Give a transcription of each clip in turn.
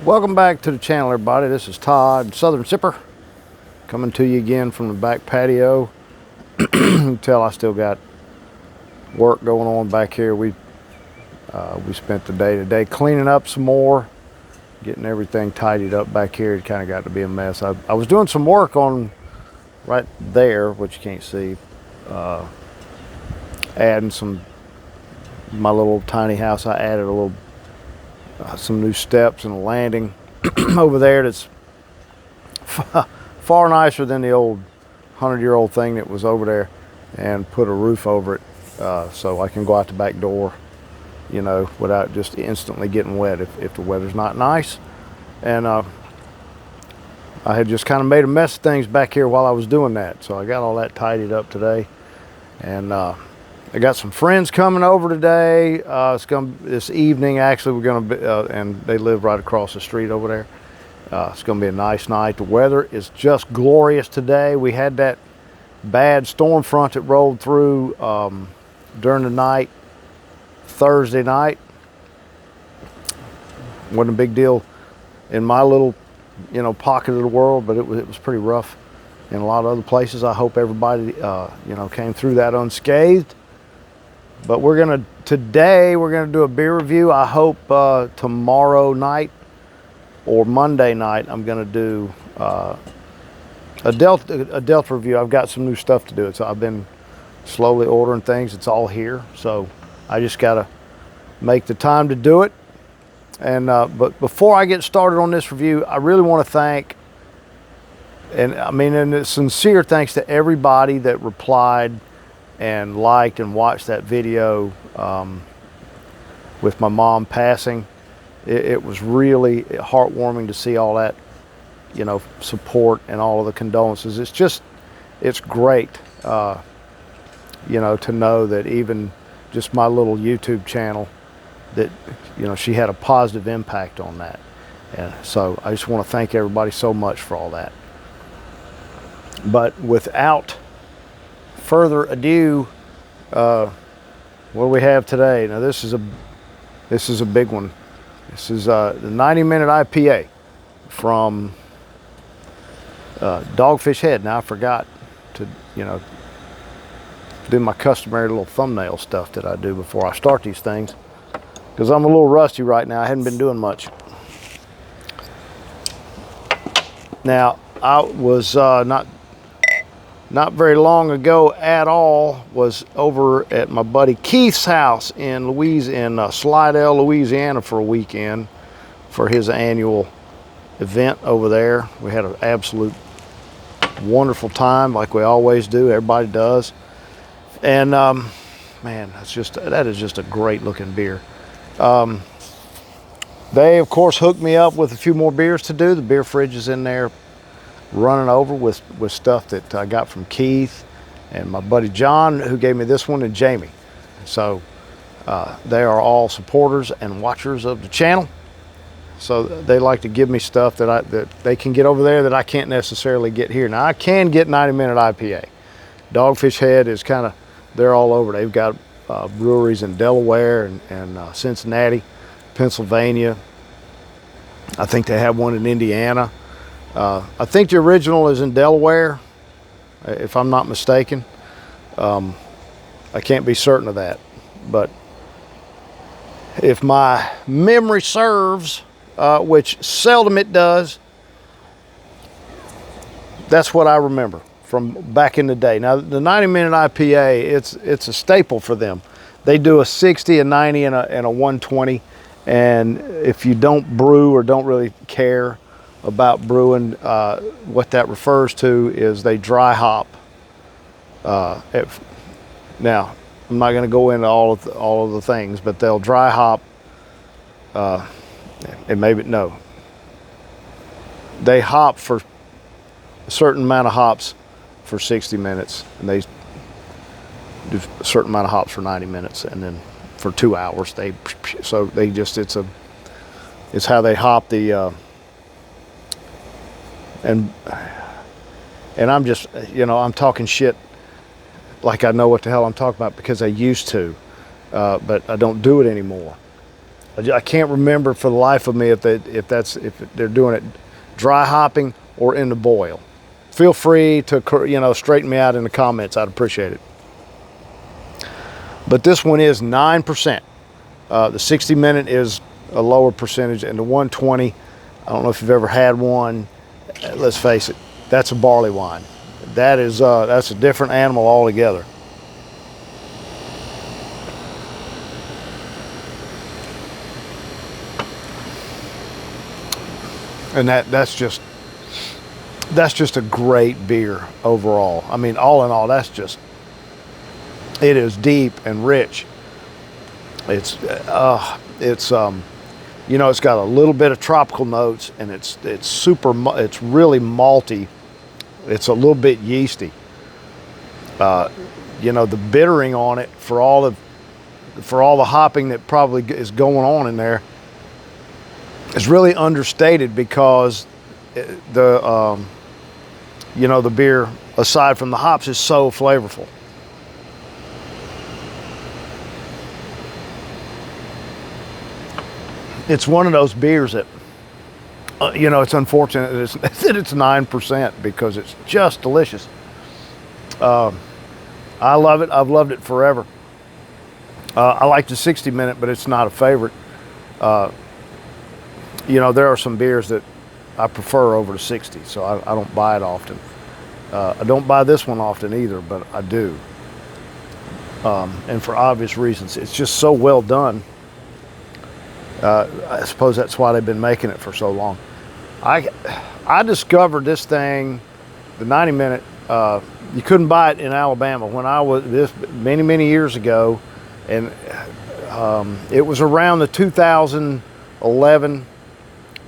Welcome back to the channel, everybody. This is Todd, Southern Sipper, coming to you again from the back patio. You can tell I still got work going on back here. We spent the day today cleaning up some more, getting everything tidied up back here. It kind of got to be a mess. I was doing some work on right there, which you can't see, adding my little tiny house. I added a little some new steps and a landing over there that's far nicer than the old 100-year-old thing that was over there, and put a roof over it so I can go out the back door, you know, without just instantly getting wet if the weather's not nice. And I had just kind of made a mess of things back here while I was doing that, so I got all that tidied up today. And I got some friends coming over today. This evening, actually, we're gonna be, and they live right across the street over there. It's gonna be a nice night. The weather is just glorious today. We had that bad storm front that rolled through during the night, Thursday night. Wasn't a big deal in my little, pocket of the world, but it was pretty rough in a lot of other places. I hope everybody, came through that unscathed. But today we're gonna do a beer review. I hope tomorrow night or Monday night I'm gonna do a Delta review. I've got some new stuff to do. So I've been slowly ordering things. It's all here, so I just gotta make the time to do it. And but before I get started on this review, I really want to thank, and a sincere thanks to everybody that replied and liked and watched that video with my mom passing. It was really heartwarming to see all that, support and all of the condolences. It's great, to know that even just my little YouTube channel, that, she had a positive impact on that. And so I just want to thank everybody so much for all that. But without further ado, what do we have today? Now this is a big one. This is the 90-minute IPA from Dogfish Head. Now I forgot to do my customary little thumbnail stuff that I do before I start these things, because I'm a little rusty right now. I hadn't been doing much. Now I was not very long ago at all, was over at my buddy Keith's house in Slidell, Louisiana for a weekend for his annual event over there. We had an absolute wonderful time, like we always do. Everybody does. And man, that is just a great looking beer. They of course hooked me up with a few more beers to do. The beer fridge is in there running over with stuff that I got from Keith and my buddy John, who gave me this one, and Jamie. So they are all supporters and watchers of the channel. So they like to give me stuff that they can get over there that I can't necessarily get here. Now I can get 90-minute IPA. Dogfish Head is they're all over. They've got breweries in Delaware and Cincinnati, Pennsylvania. I think they have one in Indiana. I think the original is in Delaware, if I'm not mistaken. I can't be certain of that, but if my memory serves, which seldom it does, that's what I remember from back in the day. Now the 90-minute IPA, it's a staple for them. They do a 60, a 90, and a 120, and if you don't brew or don't really care about brewing, what that refers to is they dry hop. Now I'm not going to go into all of the things, but they'll dry hop. They hop for a certain amount of hops for 60 minutes, and they do a certain amount of hops for 90 minutes, and then for 2 hours it's how they hop the. And I'm just, I'm talking shit like I know what the hell I'm talking about, because I used to, but I don't do it anymore. I can't remember for the life of me if they're doing it dry hopping or in the boil. Feel free to straighten me out in the comments. I'd appreciate it. But this one is 9%. The 60-minute is a lower percentage, and the 120, I don't know if you've ever had one. Let's face it, that's a barley wine. That's a different animal altogether. And that's just a great beer overall. I mean, all in all, it is deep and rich. It's got a little bit of tropical notes, and it's really malty. It's a little bit yeasty. The bittering on it for all the hopping that probably is going on in there is really understated, because the beer, aside from the hops, is so flavorful. It's one of those beers that, it's unfortunate that it's 9%, because it's just delicious. I love it. I've loved it forever. I like the 60-minute, but it's not a favorite. There are some beers that I prefer over the 60, so I don't buy it often. I don't buy this one often either, but I do. And for obvious reasons. It's just so well done. I suppose that's why they've been making it for so long. I discovered this thing, the 90-minute, you couldn't buy it in Alabama when I was many years ago, and it was around the 2011,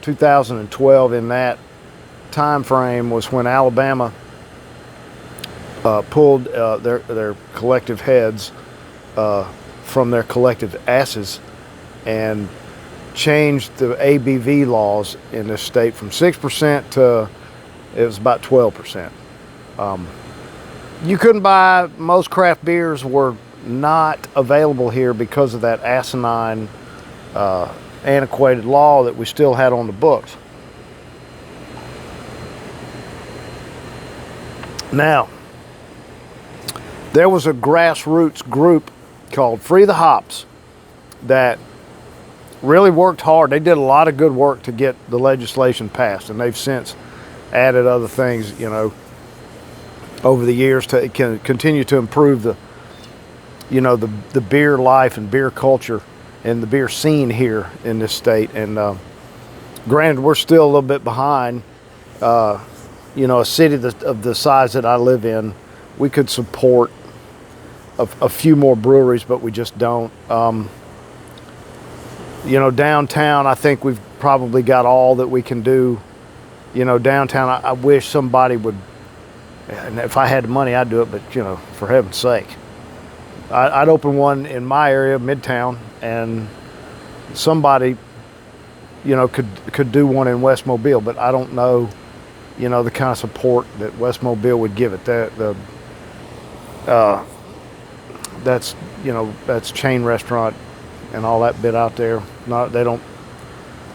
2012, in that time frame was when Alabama pulled their collective heads from their collective asses and changed the ABV laws in this state from 6% to, it was about 12%. You couldn't buy, most craft beers were not available here because of that asinine, antiquated law that we still had on the books. Now, there was a grassroots group called Free the Hops that really worked hard. They did a lot of good work to get the legislation passed, and they've since added other things, over the years to continue to improve the beer life and beer culture and the beer scene here in this state. And granted, we're still a little bit behind. A city of the size that I live in, we could support a few more breweries, but we just don't. Downtown, I think we've probably got all that we can do. Downtown, I wish somebody would, and if I had the money, I'd do it, but, for heaven's sake. I'd open one in my area, Midtown, and somebody, could do one in West Mobile, but I don't know, the kind of support that West Mobile would give it. That's chain restaurant and all that bit out there.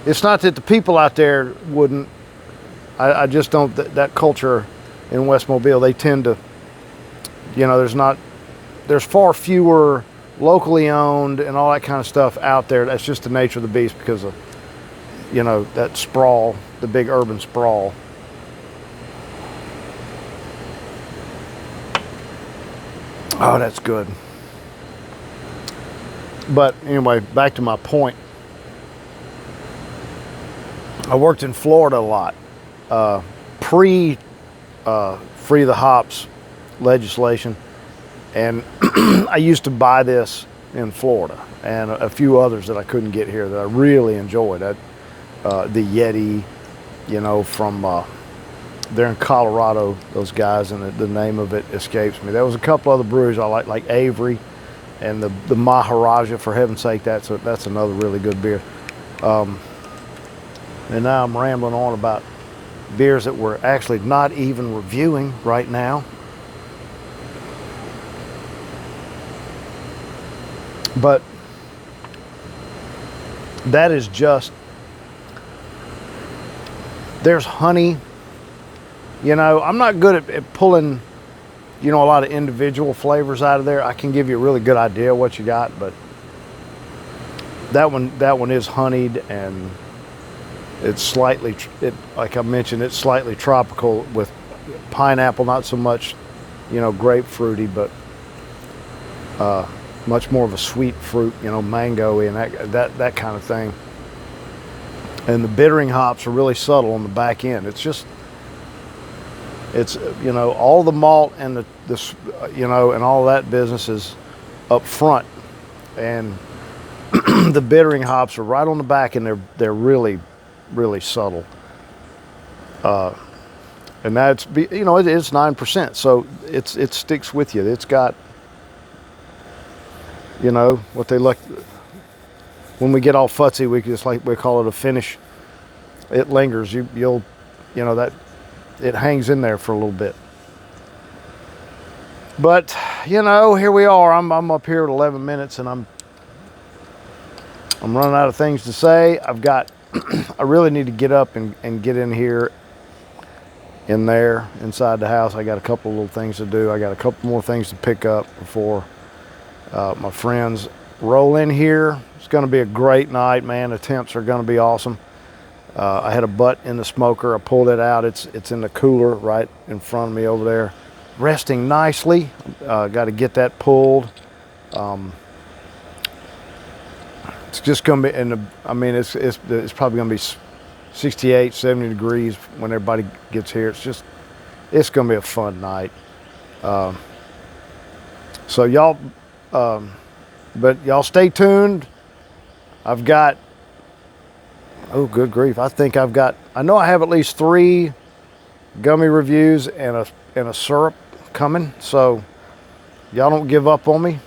It's not that the people out there wouldn't, I just don't, that culture in West Mobile, they tend to, there's far fewer locally owned and all that kind of stuff out there. That's just the nature of the beast because of, that sprawl, the big urban sprawl. Oh, that's good. But anyway, back to my point. I worked in Florida a lot. Free the hops legislation, and I used to buy this in Florida and a few others that I couldn't get here that I really enjoyed. The Yeti, from they're in Colorado, those guys, and the name of it escapes me. There was a couple other breweries I like Avery and the Maharaja, for heaven's sake. That's another really good beer. And now I'm rambling on about beers that we're actually not even reviewing right now. But That is just, there's honey. You know, I'm not good at pulling, you know, a lot of individual flavors out of there. I can give you a really good idea what you got, but that one is honeyed, and it's slightly, like I mentioned, it's slightly tropical with pineapple, not so much, you know, grapefruity, but much more of a sweet fruit, you know, mango-y and that kind of thing. And the bittering hops are really subtle on the back end. It's just, it's, you know, all the malt and the you know, and all that business is up front, and the bittering hops are right on the back, and they're really, really subtle. And that's, you know, it's 9%, so it sticks with you. It's got, you know, what they like. When we get all futzy, we call it a finish. It lingers. You'll, you know, that it hangs in there for a little bit. But, you know, here we are. I'm up here at 11 minutes, and I'm running out of things to say. I really need to get up and get in here, in there, inside the house. I got a couple of little things to do. I got a couple more things to pick up before my friends roll in here. It's going to be a great night, man. The temps are going to be awesome. I had a butt in the smoker. I pulled it out. It's in the cooler right in front of me over there, resting nicely. Got to get that pulled. It's just going to be, I mean, it's probably going to be 68, 70 degrees when everybody gets here. It's going to be a fun night. So y'all, but y'all stay tuned. I've got, oh, good grief. I know I have at least 3 gummy reviews and a syrup coming. So y'all don't give up on me.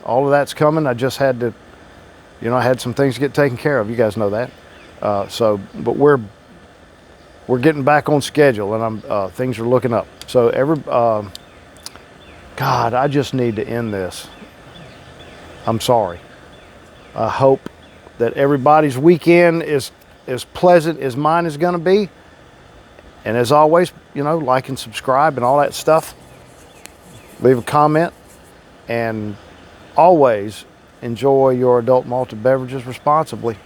All of that's coming. I just had to, you know, I had some things to get taken care of. You guys know that. But we're getting back on schedule, and things are looking up. So God, I just need to end this. I'm sorry. I hope that everybody's weekend is as pleasant as mine is going to be. And as always, you know, like and subscribe and all that stuff. Leave a comment, and always enjoy your adult malted beverages responsibly.